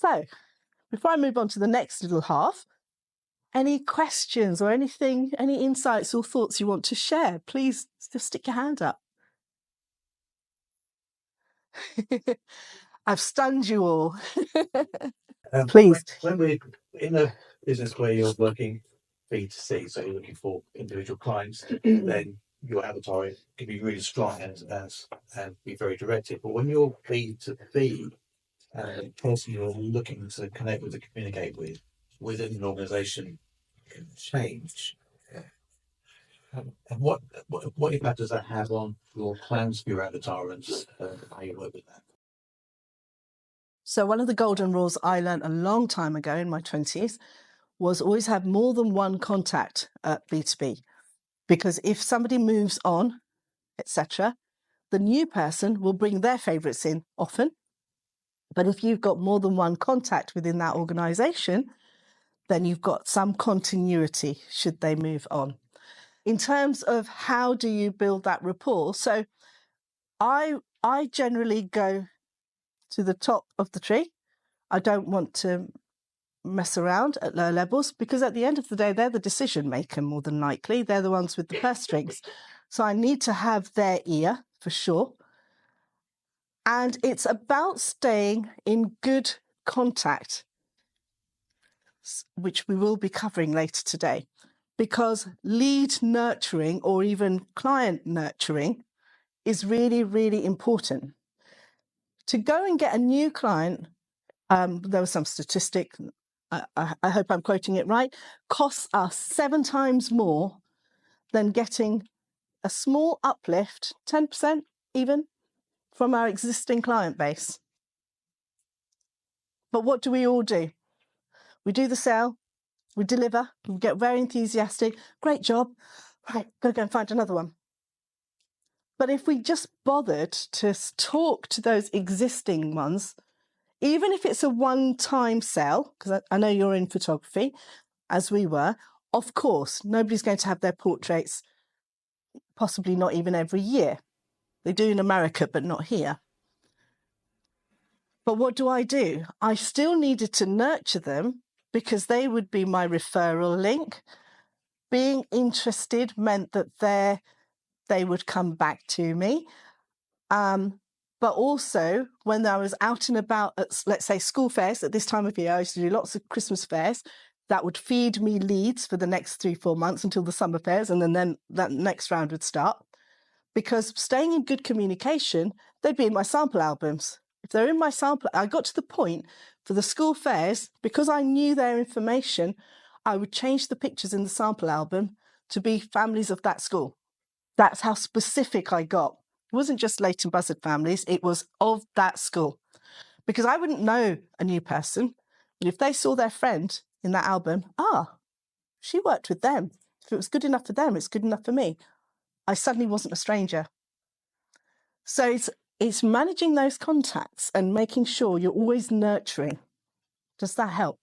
So, before I move on to the next little half, any questions or anything, any insights or thoughts you want to share, please just stick your hand up. I've stunned you all. Please. When we're in a business where you're working B2C, so you're looking for individual clients, then your avatar can be really strong and be very directed. But when you're B2B, the person you're looking to connect with, to communicate with within an organisation can change. And what impact does that have on your plans for your avatar and how you work with that? So one of the golden rules I learned a long time ago in my 20s was always have more than one contact at B2B. Because if somebody moves on, etc., the new person will bring their favourites in often. But if you've got more than one contact within that organisation, then you've got some continuity should they move on. In terms of how do you build that rapport, so I generally go to the top of the tree. I don't want to mess around at lower levels because at the end of the day, they're the decision maker more than likely. They're the ones with the purse strings. So I need to have their ear for sure. And it's about staying in good contact, which we will be covering later today, because lead nurturing or even client nurturing is really, really important. To go and get a new client, there was some statistic, I hope I'm quoting it right, costs us 7 times more than getting a small uplift, 10% even, from our existing client base. But what do we all do? We do the sale, we deliver, we get very enthusiastic, great job, right, gotta go and find another one. But if we just bothered to talk to those existing ones, even if it's a one-time sale, because I know you're in photography, as we were, of course, nobody's going to have their portraits, possibly not even every year. They do in America, but not here. But what do? I still needed to nurture them because they would be my referral link. Being interested meant that they would come back to me. But also, when I was out and about at, let's say, school fairs, at this time of year, I used to do lots of Christmas fairs. That would feed me leads for the next 3-4 months until the summer fairs, and then that next round would start. Because staying in good communication, they'd be in my sample albums. If they're in my sample, I got to the point for the school fairs, because I knew their information, I would change the pictures in the sample album to be families of that school. That's how specific I got. It wasn't just Leighton Buzzard families, it was of that school. Because I wouldn't know a new person, but if they saw their friend in that album, she worked with them. If it was good enough for them, it's good enough for me. I suddenly wasn't a stranger. So it's managing those contacts and making sure you're always nurturing. Does that help?